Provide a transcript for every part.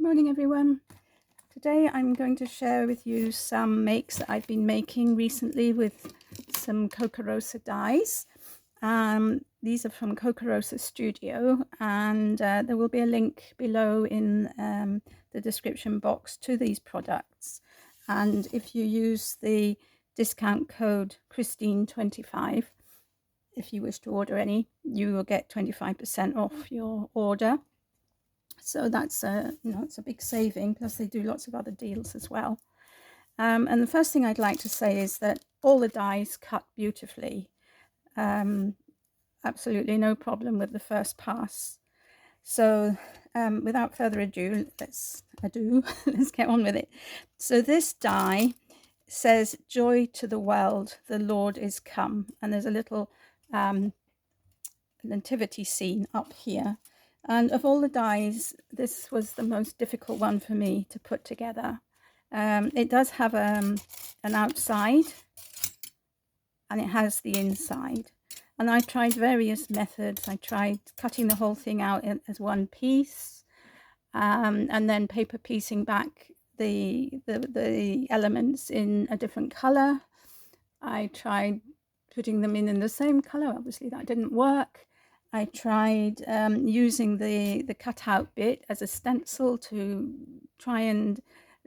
Morning everyone. Today I'm going to share with you some makes that I've been making recently with some Kokorosa dyes. These are from Kokorosa Studio, and there will be a link below in the description box to these products. And if you use the discount code Christine25, if you wish to order any, you will get 25% off your order. So that's it's a big saving, plus they do lots of other deals as well. And the first thing I'd like to say is that all the dyes cut beautifully. Absolutely no problem with the first pass. So without further ado, let's get on with it. So this dye says, "Joy to the world, the Lord is come," and there's a little nativity scene up here. And of all the dyes, this was the most difficult one for me to put together. It does have an outside and it has the inside. And I tried various methods. I tried cutting the whole thing out as one piece, and then paper piecing back the elements in a different color. I tried putting them in the same color. Obviously that didn't work. I tried using the cutout bit as a stencil to try and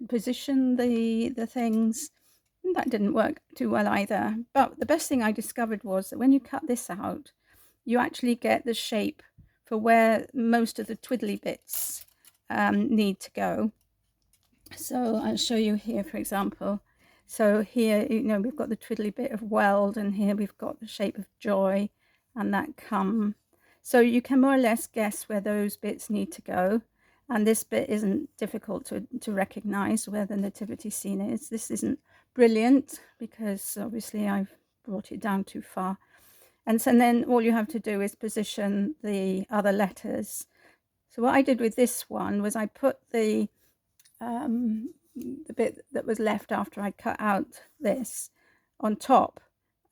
position the things. That didn't work too well either. But the best thing I discovered was that when you cut this out, you actually get the shape for where most of the twiddly bits need to go. So I'll show you here, for example. So here, we've got the twiddly bit of weld, and here we've got the shape of joy and that come. So you can more or less guess where those bits need to go. And this bit isn't difficult to recognize where the nativity scene is. This isn't brilliant because obviously I've brought it down too far. And so then all you have to do is position the other letters. So what I did with this one was I put the bit that was left after I cut out this on top,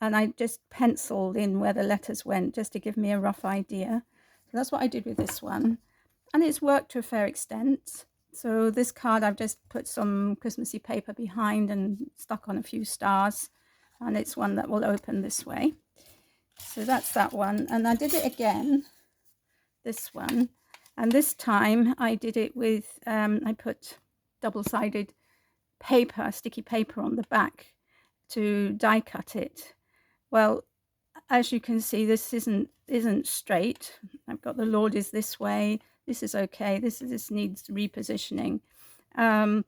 and I just penciled in where the letters went just to give me a rough idea. So that's what I did with this one, and it's worked to a fair extent. So this card I've just put some Christmassy paper behind and stuck on a few stars, and it's one that will open this way. So that's that one. And I did it again, this one, and this time I did it with I put double-sided paper, sticky paper on the back to die cut it. Well, as you can see, this isn't straight. I've got the Lord is this way. This is okay. This needs repositioning. But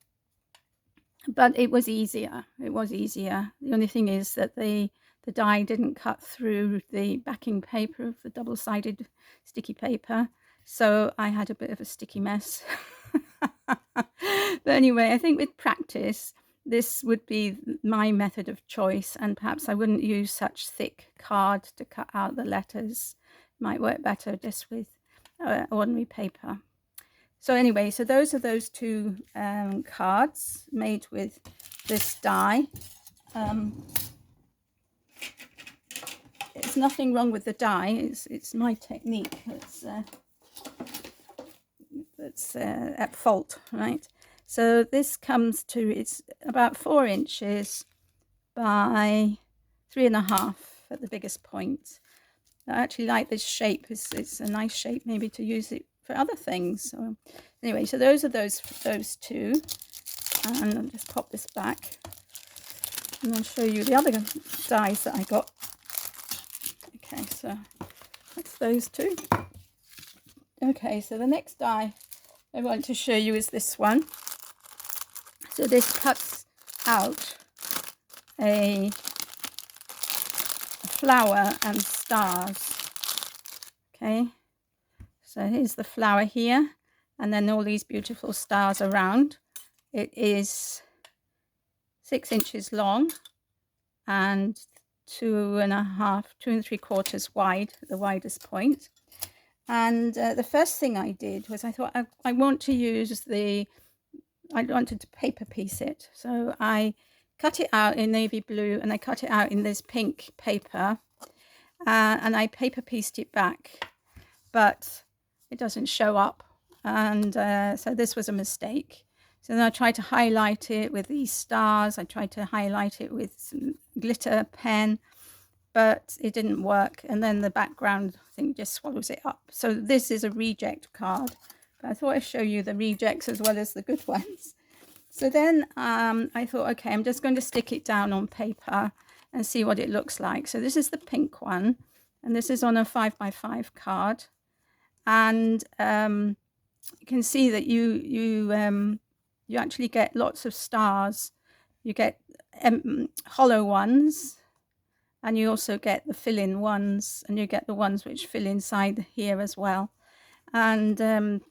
it was easier. It was easier. The only thing is that the die didn't cut through the backing paper of the double-sided sticky paper. So I had a bit of a sticky mess. But anyway, I think with practice, this would be my method of choice, and perhaps I wouldn't use such thick card to cut out the letters. It might work better just with ordinary paper. So anyway, so those are those two cards made with this die. There's nothing wrong with the die. It's my technique that's at fault, right? So this comes to, it's about 4 inches by 3.5 at the biggest point. I actually like this shape. It's a nice shape, maybe to use it for other things. So anyway, so those are those two, and I'll just pop this back, and I'll show you the other dies that I got. Okay, so that's those two. Okay, so the next die I want to show you is this one. So this cuts out a flower and stars. Okay, so here's the flower here, and then all these beautiful stars around. It is 6 inches long and 2 3/4 wide, the widest point. And the first thing I did was I thought I want to use I wanted to paper piece it. So I cut it out in navy blue, and I cut it out in this pink paper, and I paper pieced it back, but it doesn't show up and so this was a mistake. So then I tried to highlight it with these stars. I tried to highlight it with some glitter pen, but it didn't work. And then the background thing just swallows it up. So this is a reject card. But I thought I'd show you the rejects as well as the good ones. So then I thought, okay, I'm just going to stick it down on paper and see what it looks like. So this is the pink one, and this is on a 5x5 card. And you can see that you actually get lots of stars. You get hollow ones, and you also get the fill-in ones, and you get the ones which fill inside here as well. And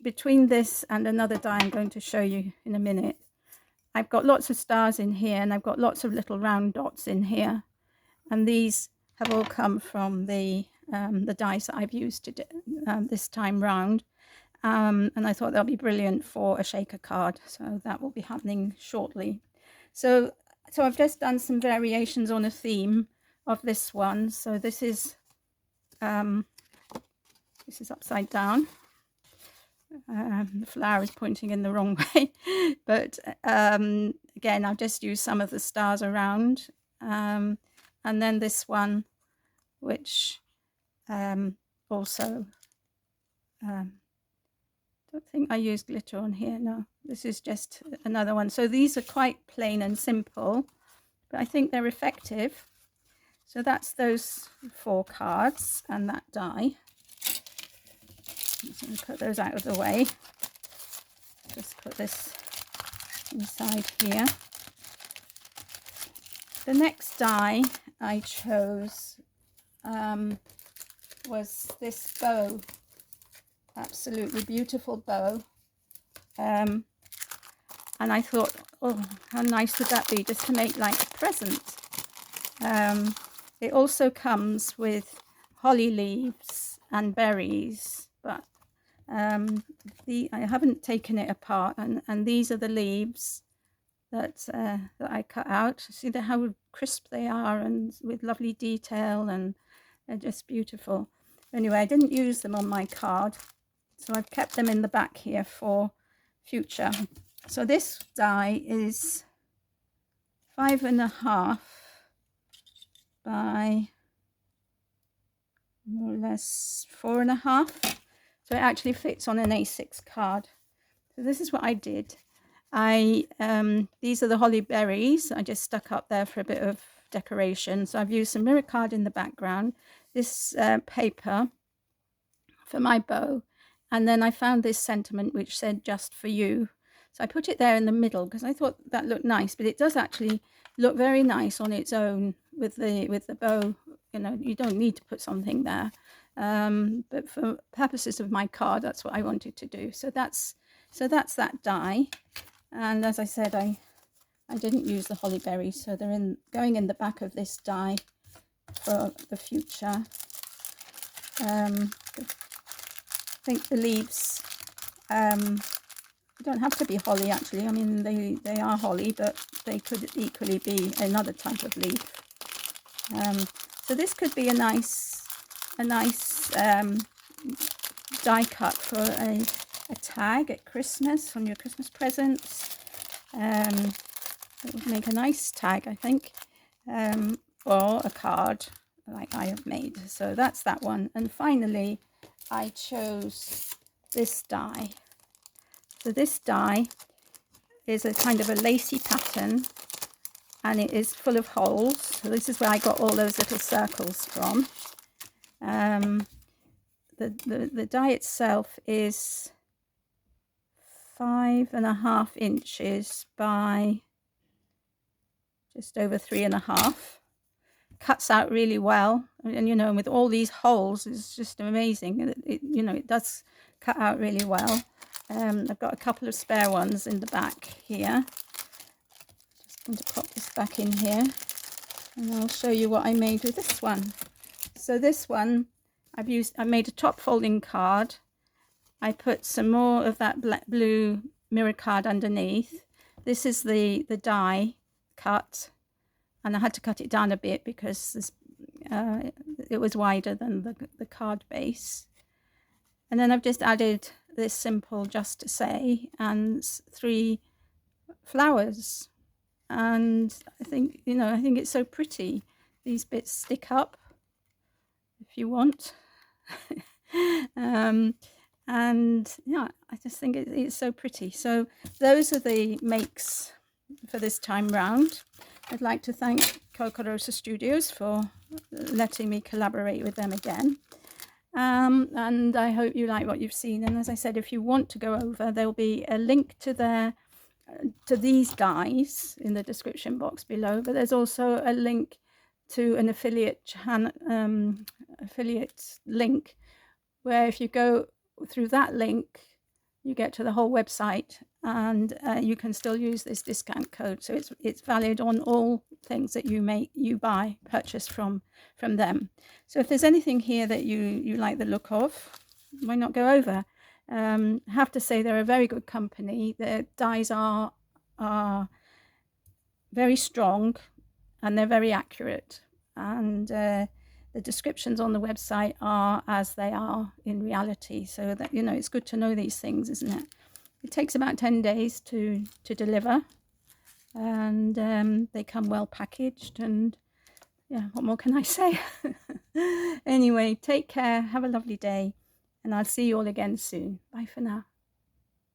between this and another die I'm going to show you in a minute, I've got lots of stars in here, and I've got lots of little round dots in here. And these have all come from the dies that I've used this time round. And I thought that'll be brilliant for a shaker card. So that will be happening shortly. So I've just done some variations on a theme of this one. So this is upside down. The flower is pointing in the wrong way, but again, I've just used some of the stars around, and then this one, which also don't think I used glitter on here. No, this is just another one. So these are quite plain and simple, but I think they're effective. So that's those 4 cards and that die. I'm just going to put those out of the way. Just put this inside here. The next die I chose was this bow. Absolutely beautiful bow. And I thought, oh, how nice would that be just to make like a present. It also comes with holly leaves and berries, but I haven't taken it apart, and these are the leaves that I cut out. See how crisp they are, and with lovely detail, and they're just beautiful. Anyway, I didn't use them on my card, so I've kept them in the back here for future. So this die is 5.5 by more or less 4.5. So it actually fits on an A6 card. So this is what I did. These are the holly berries. I just stuck up there for a bit of decoration. So I've used some mirror card in the background, this paper for my bow, and then I found this sentiment which said "just for you." So I put it there in the middle because I thought that looked nice, but it does actually look very nice on its own with the bow. You know, you don't need to put something there. But for purposes of my card, that's what I wanted to do. So that's that die. And as I said, I didn't use the holly berries, so they're going in the back of this die for the future. I think the leaves don't have to be holly actually. I mean, they are holly, but they could equally be another type of leaf. So this could be a nice die cut for a tag at Christmas, on your Christmas presents. It would make a nice tag, I think, or a card like I have made. So that's that one. And finally, I chose this die. So this die is a kind of a lacy pattern, and it is full of holes. So this is where I got all those little circles from. The die itself is 5.5 inches by just over 3.5. Cuts out really well, and you know, with all these holes, it's just amazing. It does cut out really well. I've got a couple of spare ones in the back here. Just going to pop this back in here, and I'll show you what I made with this one. So this one, I made a top folding card. I put some more of that blue mirror card underneath. This is the die cut, and I had to cut it down a bit because it was wider than the card base. And then I've just added this simple just to say and 3 flowers. And I think, you know, I think it's so pretty. These bits stick up if you want. And yeah, I just think it's so pretty. So those are the makes for this time round. I'd like to thank Kokorosa Studios for letting me collaborate with them again. And I hope you like what you've seen. And as I said, if you want to go over, there'll be a link to these dies in the description box below, but there's also a link to an affiliate link, where if you go through that link you get to the whole website, and you can still use this discount code. So it's valid on all things that you purchase from them. So if there's anything here that you like the look of, why not go over? I have to say they're a very good company. Their dies are very strong and they're very accurate, and the descriptions on the website are as they are in reality. So that, you know, it's good to know these things, isn't it? It takes about 10 days to deliver, and they come well packaged, and yeah, what more can I say? Anyway, take care, have a lovely day, and I'll see you all again soon. Bye for now.